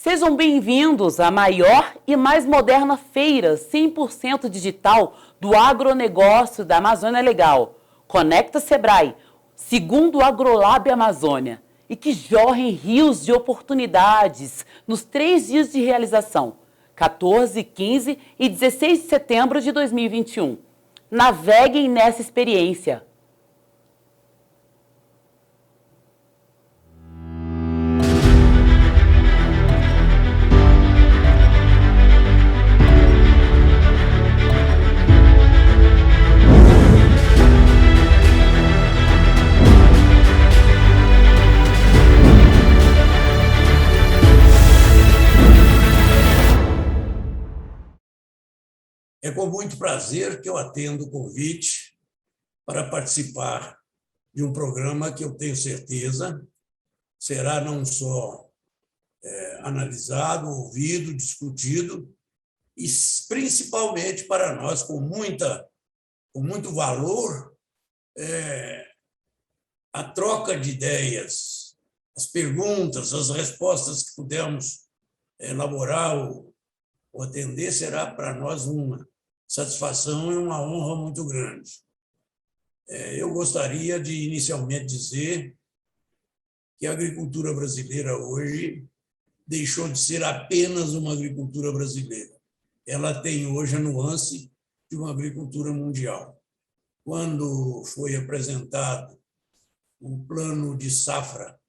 Sejam bem-vindos à maior e mais moderna feira 100% digital do agronegócio da Amazônia Legal. Conecta Sebrae, segundo o Agrolab Amazônia, e que jorrem rios de oportunidades nos 3 dias de realização, 14, 15 e 16 de setembro de 2021. Naveguem nessa experiência. É com muito prazer que eu atendo o convite para participar de um programa que eu tenho certeza será não só analisado, ouvido, discutido, e principalmente para nós, com muito valor, a troca de ideias, as perguntas, as respostas que pudermos elaborar ou atender, será para nós uma satisfação e uma honra muito grande. Eu gostaria de, inicialmente, dizer que a agricultura brasileira hoje deixou de ser apenas uma agricultura brasileira. Ela tem hoje a nuance de uma agricultura mundial. Quando foi apresentado o plano de safra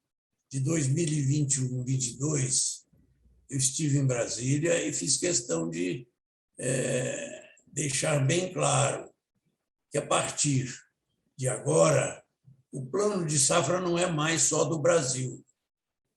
de 2021-22, eu estive em Brasília e fiz questão de deixar bem claro que, a partir de agora, o plano de safra não é mais só do Brasil.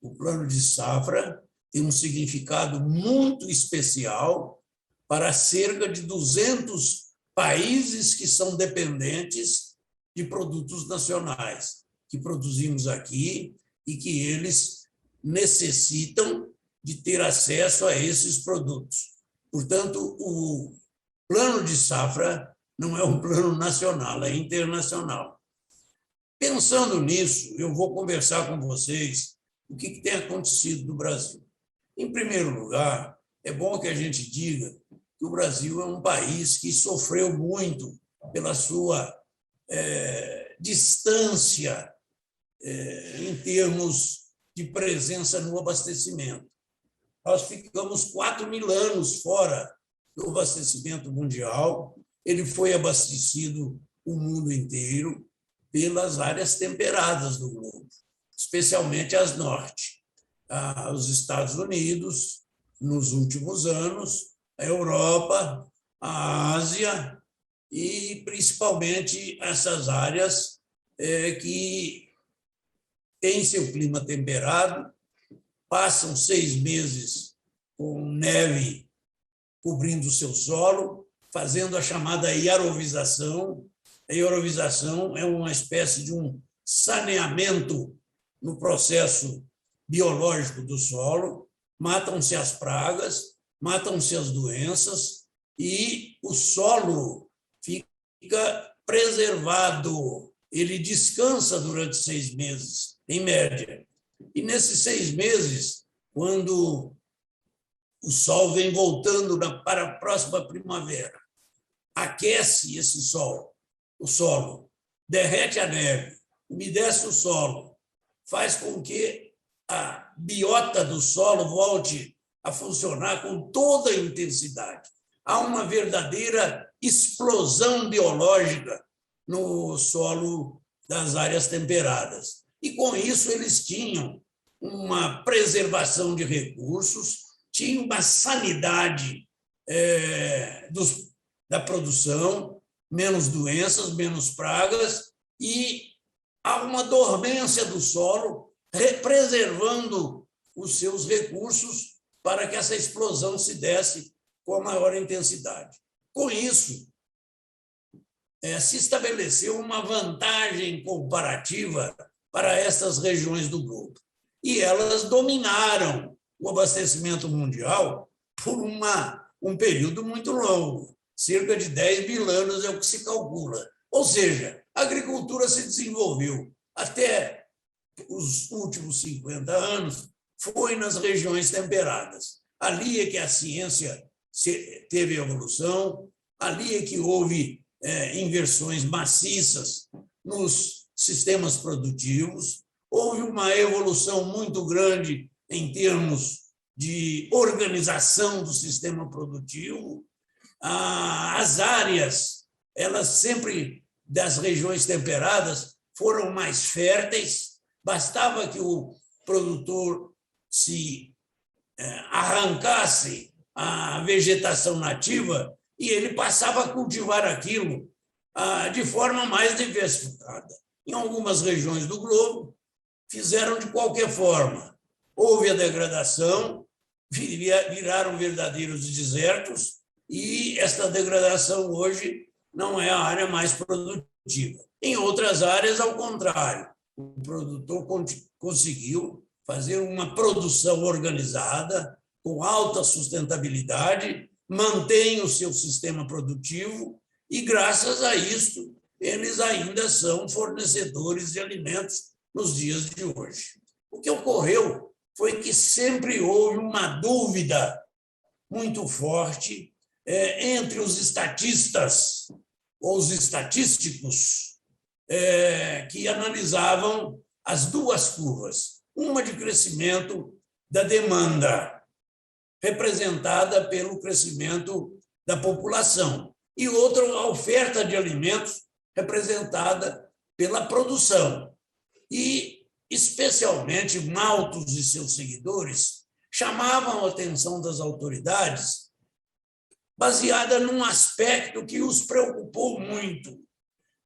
O plano de safra tem um significado muito especial para cerca de 200 países que são dependentes de produtos nacionais, que produzimos aqui e que eles necessitam de ter acesso a esses produtos. Portanto, o plano de safra não é um plano nacional, é internacional. Pensando nisso, eu vou conversar com vocês o que tem acontecido no Brasil. Em primeiro lugar, é bom que a gente diga que o Brasil é um país que sofreu muito pela sua distância em termos de presença no abastecimento. Nós ficamos 4.000 anos fora do abastecimento mundial. Ele foi abastecido o mundo inteiro pelas áreas temperadas do globo, especialmente as norte. Os Estados Unidos, nos últimos anos, a Europa, a Ásia e, principalmente, essas áreas que têm seu clima temperado, passam 6 meses com neve cobrindo o seu solo, fazendo a chamada iarovização. A iarovização é uma espécie de um saneamento no processo biológico do solo, matam-se as pragas, matam-se as doenças e o solo fica preservado. Ele descansa durante 6 meses, em média. E nesses 6 meses, quando o sol vem voltando para a próxima primavera, aquece esse sol, o solo, derrete a neve, umedece o solo, faz com que a biota do solo volte a funcionar com toda a intensidade. Há uma verdadeira explosão biológica no solo das áreas temperadas. E, com isso, eles tinham uma preservação de recursos, tinham uma sanidade da produção, menos doenças, menos pragas, e há uma dormência do solo, preservando os seus recursos para que essa explosão se desse com a maior intensidade. Com isso, se estabeleceu uma vantagem comparativa para essas regiões do globo. E elas dominaram o abastecimento mundial por um período muito longo, cerca de 10 mil anos é o que se calcula. Ou seja, a agricultura se desenvolveu até os últimos 50 anos foi nas regiões temperadas. Ali é que a ciência teve evolução, ali é que houve inversões maciças nos sistemas produtivos, houve uma evolução muito grande em termos de organização do sistema produtivo. As áreas, elas sempre, das regiões temperadas, foram mais férteis, bastava que o produtor se arrancasse a vegetação nativa e ele passava a cultivar aquilo de forma mais diversificada. Em algumas regiões do globo, fizeram de qualquer forma. Houve a degradação, viraram verdadeiros desertos, e esta degradação hoje não é a área mais produtiva. Em outras áreas, ao contrário, o produtor conseguiu fazer uma produção organizada, com alta sustentabilidade, mantém o seu sistema produtivo e, graças a isso, eles ainda são fornecedores de alimentos nos dias de hoje. O que ocorreu foi que sempre houve uma dúvida muito forte entre os estatistas, ou os estatísticos, que analisavam as duas curvas, uma de crescimento da demanda, representada pelo crescimento da população, e outra, a oferta de alimentos, representada pela produção. E, especialmente, Malthus e seus seguidores chamavam a atenção das autoridades baseada num aspecto que os preocupou muito.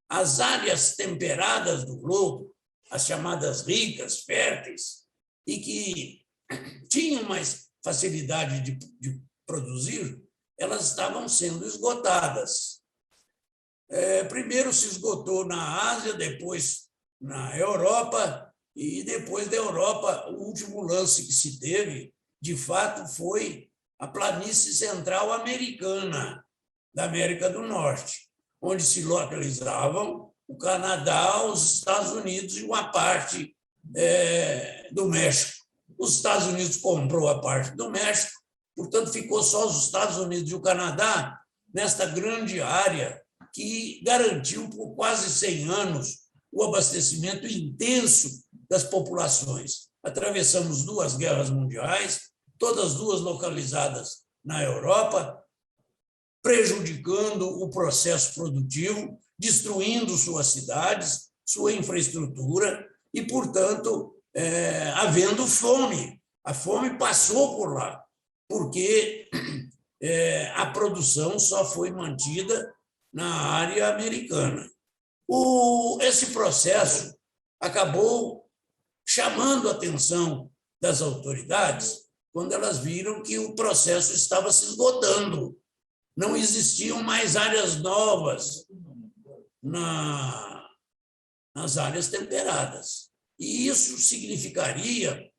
As áreas temperadas do globo, as chamadas ricas, férteis, e que tinham mais facilidade de produzir, elas estavam sendo esgotadas. Primeiro se esgotou na Ásia, depois na Europa, e depois da Europa, o último lance que se teve, de fato, foi a planície central americana, da América do Norte, onde se localizavam o Canadá, os Estados Unidos e uma parte do México. Os Estados Unidos comprou a parte do México, portanto, ficou só os Estados Unidos e o Canadá nesta grande área que garantiu por quase 100 anos o abastecimento intenso das populações. Atravessamos 2 guerras mundiais, todas duas localizadas na Europa, prejudicando o processo produtivo, destruindo suas cidades, sua infraestrutura e, portanto, havendo fome. A fome passou por lá, porque a produção só foi mantida na área americana. Esse processo acabou chamando a atenção das autoridades quando elas viram que o processo estava se esgotando. Não existiam mais áreas novas nas áreas temperadas. E isso significaria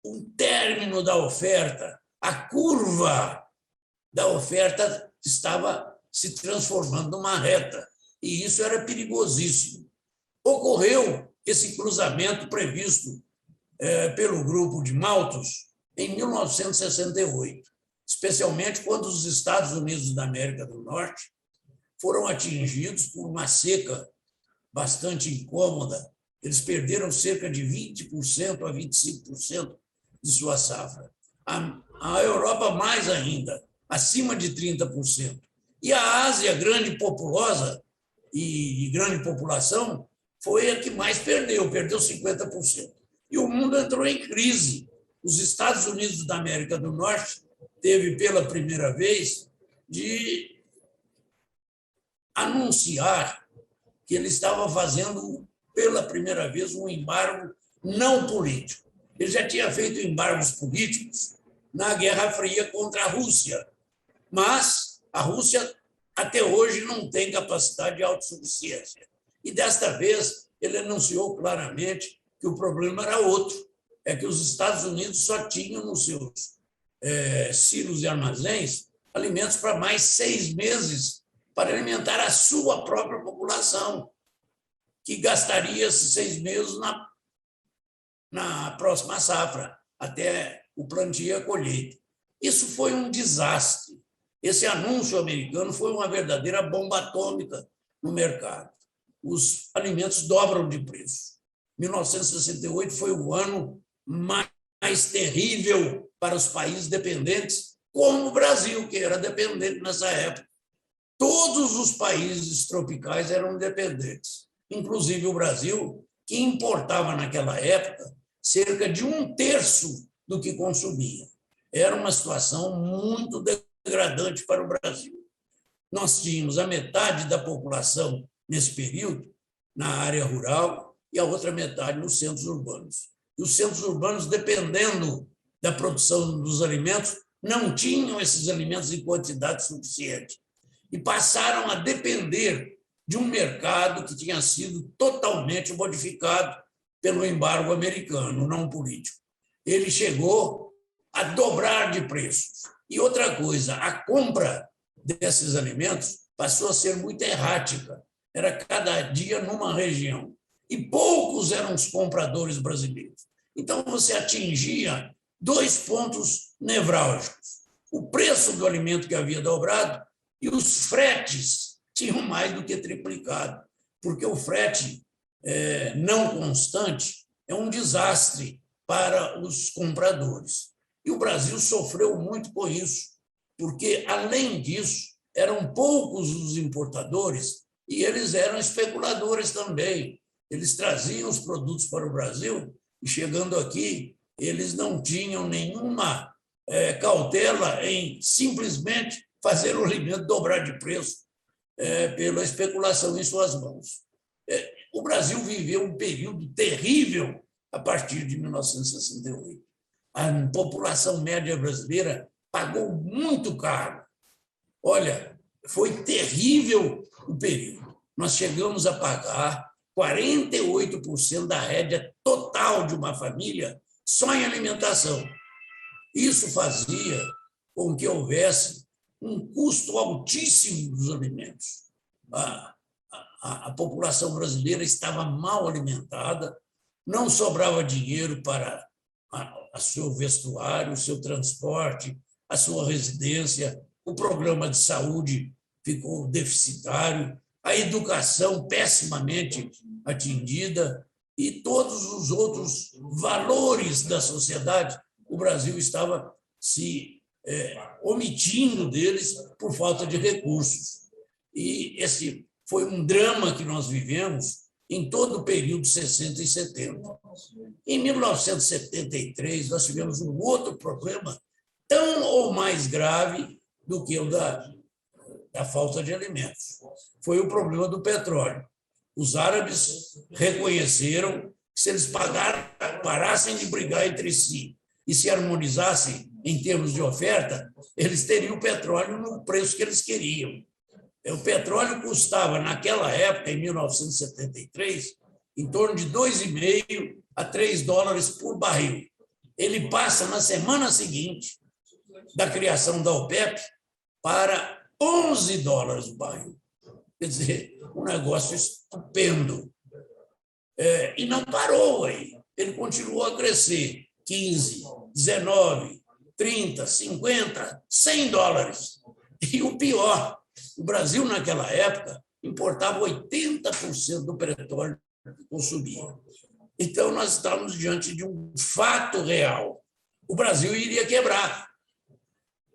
um término da oferta. A curva da oferta estava se transformando numa reta, e isso era perigosíssimo. Ocorreu esse cruzamento previsto pelo grupo de Malthus em 1968, especialmente quando os Estados Unidos da América do Norte foram atingidos por uma seca bastante incômoda. Eles perderam cerca de 20% a 25% de sua safra. A Europa, mais ainda, acima de 30%. E a Ásia, grande populosa e grande população, foi a que mais perdeu 50%. E o mundo entrou em crise. Os Estados Unidos da América do Norte teve, pela primeira vez, de anunciar que ele estava fazendo, pela primeira vez, um embargo não político. Ele já tinha feito embargos políticos na Guerra Fria contra a Rússia, mas a Rússia, até hoje, não tem capacidade de autossuficiência. E, desta vez, ele anunciou claramente que o problema era outro, é que os Estados Unidos só tinham nos seus silos e armazéns alimentos para mais 6 meses para alimentar a sua própria população, que gastaria esses 6 meses na próxima safra, até o plantio e a colheita. Isso foi um desastre. Esse anúncio americano foi uma verdadeira bomba atômica no mercado. Os alimentos dobram de preço. 1968 foi o ano mais terrível para os países dependentes, como o Brasil, que era dependente nessa época. Todos os países tropicais eram dependentes, inclusive o Brasil, que importava naquela época cerca de 1/3 do que consumia. Era uma situação muito degradante para o Brasil. Nós tínhamos a metade da população nesse período na área rural e a outra metade nos centros urbanos. E os centros urbanos, dependendo da produção dos alimentos, não tinham esses alimentos em quantidade suficiente e passaram a depender de um mercado que tinha sido totalmente modificado pelo embargo americano, não político. Ele chegou a dobrar de preços. E outra coisa, a compra desses alimentos passou a ser muito errática. Era cada dia numa região. E poucos eram os compradores brasileiros. Então, você atingia 2 pontos nevrálgicos. O preço do alimento que havia dobrado e os fretes tinham mais do que triplicado, porque o frete não constante é um desastre para os compradores. E o Brasil sofreu muito com isso, porque, além disso, eram poucos os importadores e eles eram especuladores também. Eles traziam os produtos para o Brasil e, chegando aqui, eles não tinham nenhuma cautela em simplesmente fazer o alimento dobrar de preço pela especulação em suas mãos. O Brasil viveu um período terrível a partir de 1968. A população média brasileira pagou muito caro. Olha, foi terrível o período. Nós chegamos a pagar 48% da rédea total de uma família só em alimentação. Isso fazia com que houvesse um custo altíssimo dos alimentos. A população brasileira estava mal alimentada, não sobrava dinheiro para o seu vestuário, o seu transporte, a sua residência, o programa de saúde ficou deficitário, a educação pessimamente atendida e todos os outros valores da sociedade, o Brasil estava se omitindo deles por falta de recursos. E esse foi um drama que nós vivemos em todo o período 60 e 70. Em 1973, nós tivemos um outro problema tão ou mais grave do que o da falta de alimentos. Foi o problema do petróleo. Os árabes reconheceram que, se eles parassem de brigar entre si e se harmonizassem em termos de oferta, eles teriam petróleo no preço que eles queriam. O petróleo custava, naquela época, em 1973, em torno de $2,5 a $3 por barril. Ele passa, na semana seguinte da criação da OPEP, para $11 o barril. Quer dizer, um negócio estupendo. E não parou aí. Ele continuou a crescer. 15, 19, 30, 50, $100. E o pior, o Brasil, naquela época, importava 80% do petróleo que consumia. Então, nós estávamos diante de um fato real. O Brasil iria quebrar.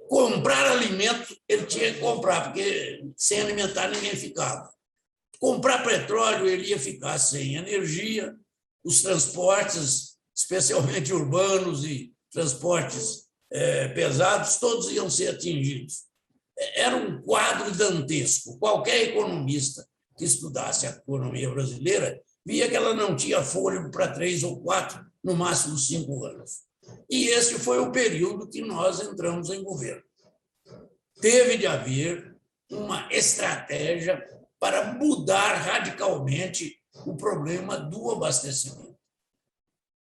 Comprar alimento, ele tinha que comprar, porque sem alimentar ninguém ficava. Comprar petróleo, ele ia ficar sem energia, os transportes, especialmente urbanos e transportes pesados, todos iam ser atingidos. Era um quadro dantesco. Qualquer economista que estudasse a economia brasileira via que ela não tinha fôlego para 3 ou 4, no máximo 5 anos. E esse foi o período que nós entramos em governo. Teve de haver uma estratégia para mudar radicalmente o problema do abastecimento.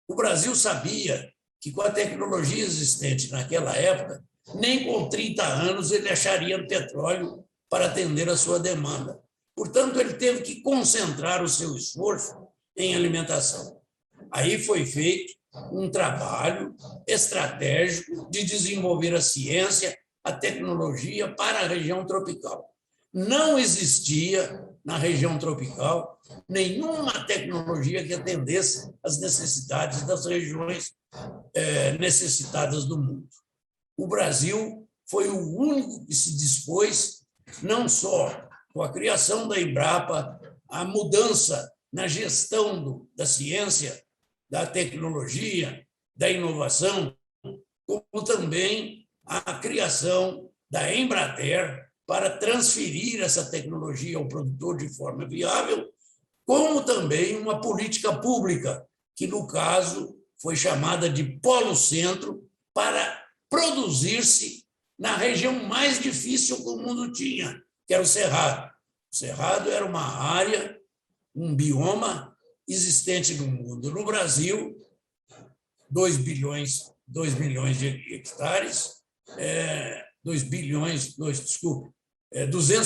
O Brasil sabia que, com a tecnologia existente naquela época, nem com 30 anos ele acharia petróleo para atender a sua demanda. Portanto, ele teve que concentrar o seu esforço em alimentação. Aí foi feito um trabalho estratégico de desenvolver a ciência, a tecnologia para a região tropical. Não existia na região tropical nenhuma tecnologia que atendesse às necessidades das regiões necessitadas do mundo. O Brasil foi o único que se dispôs, não só com a criação da Embrapa, a mudança na gestão da ciência, da tecnologia, da inovação, como também a criação da Embrater para transferir essa tecnologia ao produtor de forma viável, como também uma política pública, que, no caso, foi chamada de Polo Centro, para produzir-se na região mais difícil que o mundo tinha, que era o Cerrado. O Cerrado era uma área, um bioma existente no mundo. No Brasil, 2 milhões de hectares, 200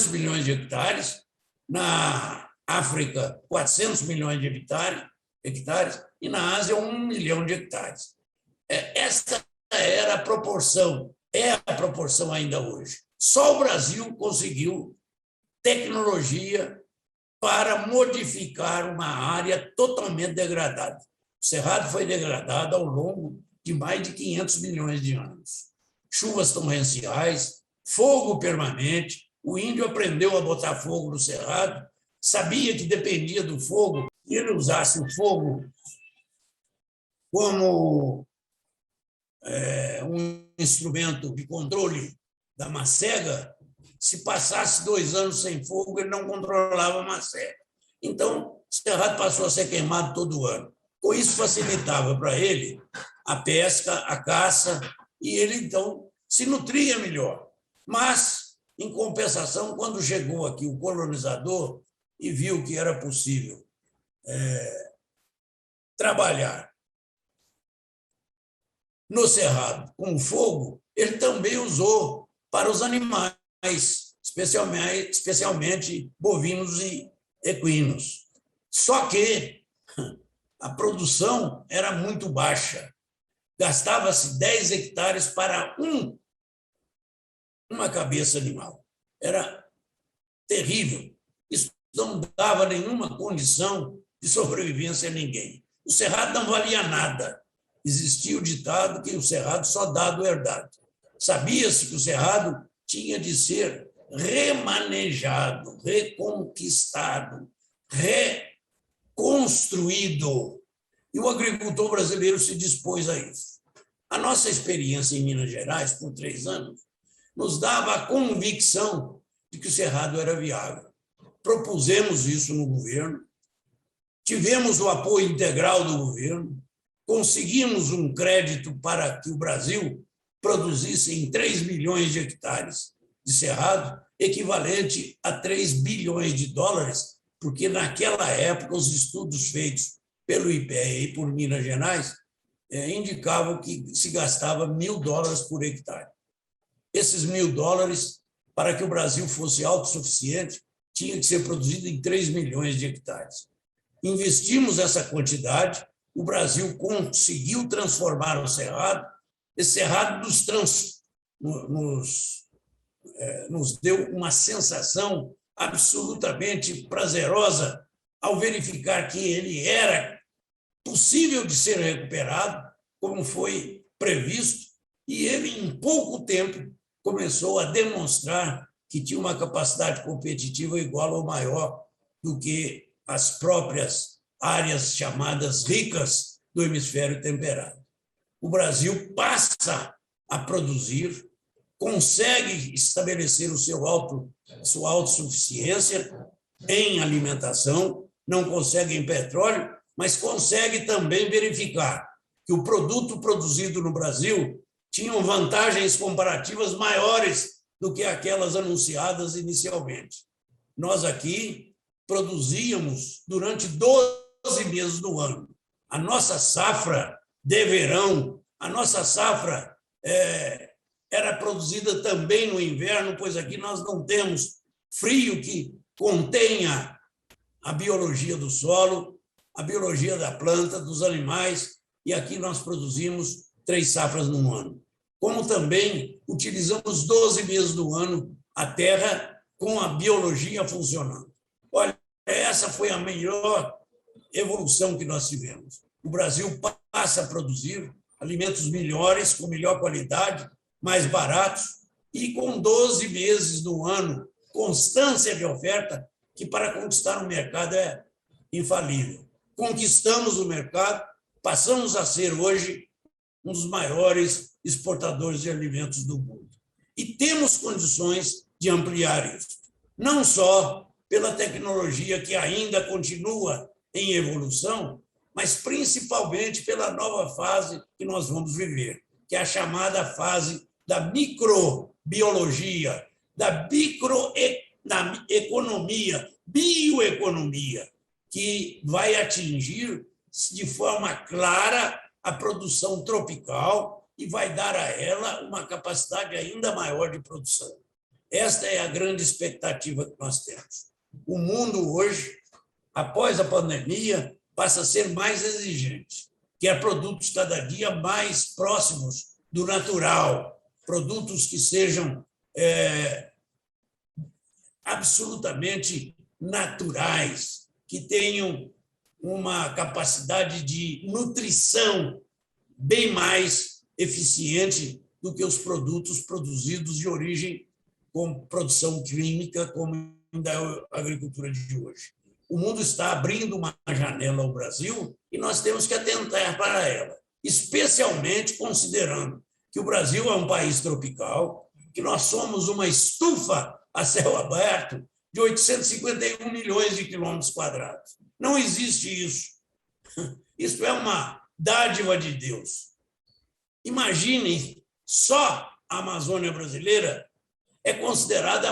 milhões de hectares, na África, 400 milhões de hectares, e na Ásia, 1 milhão de hectares. Essa era a proporção, é a proporção ainda hoje. Só o Brasil conseguiu tecnologia para modificar uma área totalmente degradada. O Cerrado foi degradado ao longo de mais de 500 milhões de anos. Chuvas torrenciais, fogo permanente. O índio aprendeu a botar fogo no Cerrado, sabia que dependia do fogo. Se ele usasse o fogo como um instrumento de controle da macega, se passasse 2 anos sem fogo, ele não controlava a macega. Então, o Cerrado passou a ser queimado todo ano. Com isso, facilitava para ele a pesca, a caça, e ele, então, se nutria melhor. Mas, em compensação, quando chegou aqui o colonizador e viu que era possível trabalhar no Cerrado com fogo, ele também usou para os animais, especialmente bovinos e equinos. Só que a produção era muito baixa. Gastava-se 10 hectares para uma cabeça animal. Era terrível. Isso não dava nenhuma condição de sobrevivência a ninguém. O Cerrado não valia nada. Existia o ditado que o Cerrado só dado herdado. Sabia-se que o Cerrado tinha de ser remanejado, reconquistado, reconstruído. E o agricultor brasileiro se dispôs a isso. A nossa experiência em Minas Gerais, por 3 anos, nos dava a convicção de que o Cerrado era viável. Propusemos isso no governo, tivemos o apoio integral do governo, conseguimos um crédito para que o Brasil produzisse em 3 milhões de hectares de cerrado, equivalente a 3 bilhões de dólares, porque naquela época os estudos feitos pelo IPEA e por Minas Gerais indicavam que se gastava $1.000 por hectare. Esses $1.000, para que o Brasil fosse autossuficiente, tinha que ser produzido em 3 milhões de hectares. Investimos essa quantidade, o Brasil conseguiu transformar o Cerrado, esse Cerrado nos deu uma sensação absolutamente prazerosa ao verificar que ele era possível de ser recuperado, como foi previsto, e ele, em pouco tempo, começou a demonstrar que tinha uma capacidade competitiva igual ou maior do que as próprias áreas chamadas ricas do hemisfério temperado. O Brasil passa a produzir, consegue estabelecer sua autossuficiência em alimentação, não consegue em petróleo, mas consegue também verificar que o produto produzido no Brasil tinha vantagens comparativas maiores do que aquelas anunciadas inicialmente. Nós aqui produzíamos durante 12 meses do ano. A nossa safra de verão, a nossa safra era produzida também no inverno, pois aqui nós não temos frio que contenha a biologia do solo, a biologia da planta, dos animais, e aqui nós produzimos 3 safras no ano. Como também utilizamos 12 meses do ano a terra com a biologia funcionando. Olha, essa foi a melhor evolução que nós tivemos. O Brasil passa a produzir alimentos melhores, com melhor qualidade, mais baratos, e com 12 meses do ano, constância de oferta, que para conquistar o mercado é infalível. Conquistamos o mercado, passamos a ser hoje um dos maiores exportadores de alimentos do mundo. E temos condições de ampliar isso, não só pela tecnologia que ainda continua em evolução, mas principalmente pela nova fase que nós vamos viver, que é a chamada fase da microbiologia, da economia, bioeconomia, que vai atingir de forma clara a produção tropical e vai dar a ela uma capacidade ainda maior de produção. Esta é a grande expectativa que nós temos. O mundo hoje, após a pandemia, passa a ser mais exigente, quer produtos cada dia mais próximos do natural, produtos que sejam absolutamente naturais, que tenham uma capacidade de nutrição bem mais eficiente do que os produtos produzidos de origem com produção química, como da agricultura de hoje. O mundo está abrindo uma janela ao Brasil e nós temos que atentar para ela, especialmente considerando que o Brasil é um país tropical, que nós somos uma estufa a céu aberto de 851 milhões de quilômetros quadrados. Não existe isso. Isso é uma dádiva de Deus. Imaginem, só a Amazônia brasileira é considerada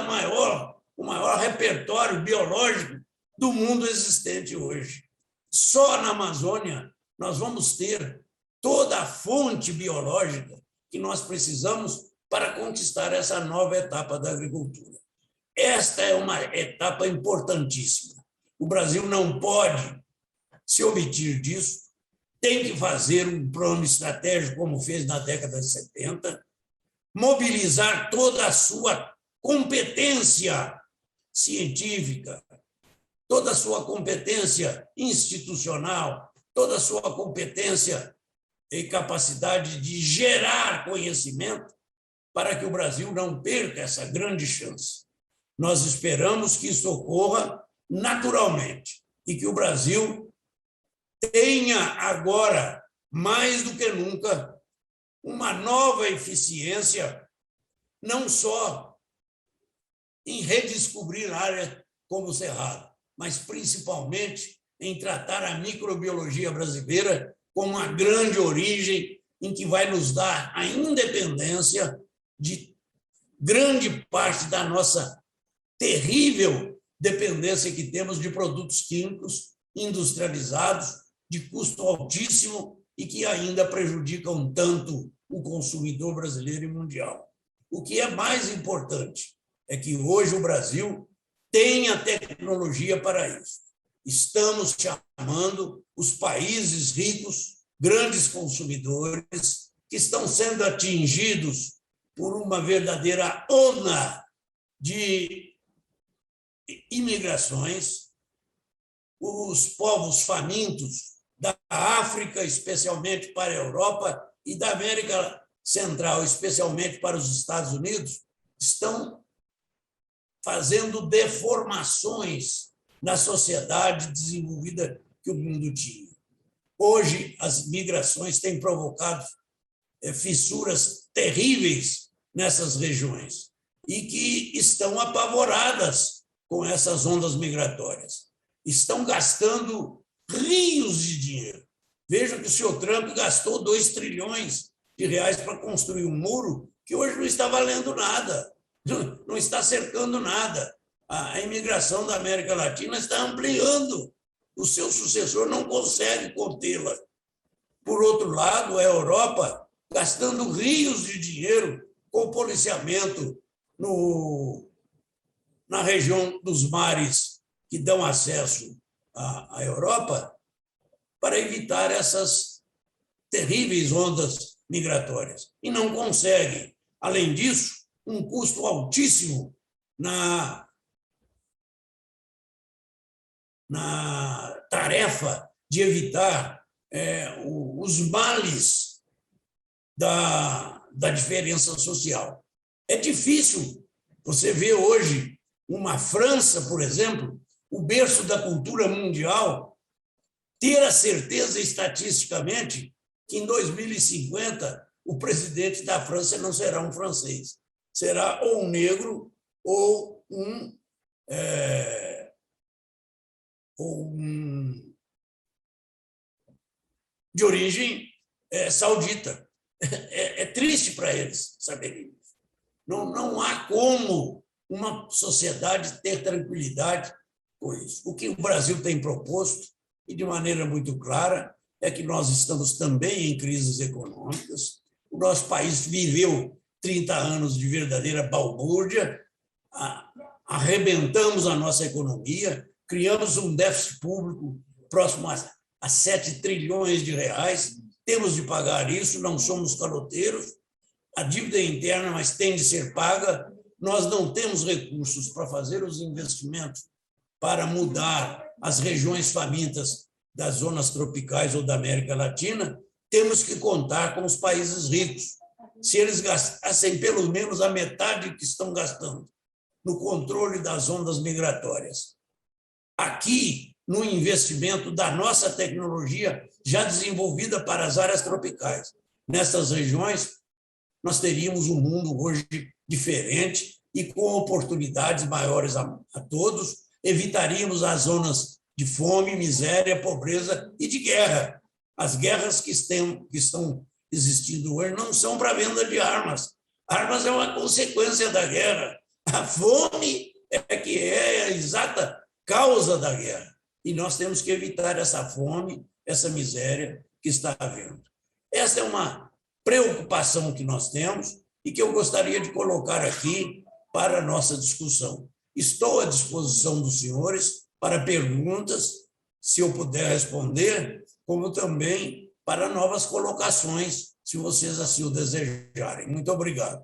o maior repertório biológico do mundo existente hoje. Só na Amazônia nós vamos ter toda a fonte biológica que nós precisamos para conquistar essa nova etapa da agricultura. Esta é uma etapa importantíssima. O Brasil não pode se omitir disso, tem que fazer um plano estratégico, como fez na década de 70, mobilizar toda a sua competência científica, toda a sua competência institucional, toda a sua competência e capacidade de gerar conhecimento para que o Brasil não perca essa grande chance. Nós esperamos que isso ocorra naturalmente e que o Brasil tenha agora, mais do que nunca, uma nova eficiência, não só em redescobrir áreas como o Cerrado, mas principalmente em tratar a microbiologia brasileira como uma grande origem em que vai nos dar a independência de grande parte da nossa terrível dependência que temos de produtos químicos industrializados, de custo altíssimo e que ainda prejudicam tanto o consumidor brasileiro e mundial. O que é mais importante é que hoje o Brasil tem a tecnologia para isso. Estamos chamando os países ricos, grandes consumidores, que estão sendo atingidos por uma verdadeira onda de imigrações, os povos famintos da África, especialmente para a Europa, e da América Central, especialmente para os Estados Unidos, estão fazendo deformações na sociedade desenvolvida que o mundo tinha. Hoje, as migrações têm provocado fissuras terríveis nessas regiões e que estão apavoradas com essas ondas migratórias. Estão gastando rios de dinheiro. Veja que o senhor Trump gastou 2 trilhões de reais para construir um muro que hoje não está valendo nada, não está cercando nada. A imigração da América Latina está ampliando. O seu sucessor não consegue contê-la. Por outro lado, a Europa gastando rios de dinheiro com policiamento na região dos mares que dão acesso à Europa para evitar essas terríveis ondas migratórias, e não conseguem. Além disso, um custo altíssimo na tarefa de evitar os males da diferença social. É difícil você ver hoje uma França, por exemplo, o berço da cultura mundial, ter a certeza estatisticamente que em 2050 o presidente da França não será um francês, será ou um negro ou um de origem saudita. É triste para eles saberem isso. Não há como uma sociedade ter tranquilidade com isso. O que o Brasil tem proposto, e de maneira muito clara, é que nós estamos também em crises econômicas. O nosso país viveu 30 anos de verdadeira balbúrdia, arrebentamos a nossa economia, criamos um déficit público próximo a 7 trilhões de reais, temos de pagar isso, não somos caloteiros, a dívida é interna, mas tem de ser paga, nós não temos recursos para fazer os investimentos para mudar as regiões famintas das zonas tropicais ou da América Latina, temos que contar com os países ricos. Se eles gastassem pelo menos a metade que estão gastando no controle das ondas migratórias, aqui, no investimento da nossa tecnologia já desenvolvida para as áreas tropicais. Nessas regiões, nós teríamos um mundo hoje diferente e com oportunidades maiores a todos, evitaríamos as zonas de fome, miséria, pobreza e de guerra. As guerras que estão existindo hoje não são para venda de armas. Armas é uma consequência da guerra. A fome é que é a exata causa da guerra. E nós temos que evitar essa fome, essa miséria que está havendo. Essa é uma preocupação que nós temos e que eu gostaria de colocar aqui para a nossa discussão. Estou à disposição dos senhores para perguntas, se eu puder responder, como também para novas colocações, se vocês assim o desejarem. Muito obrigado.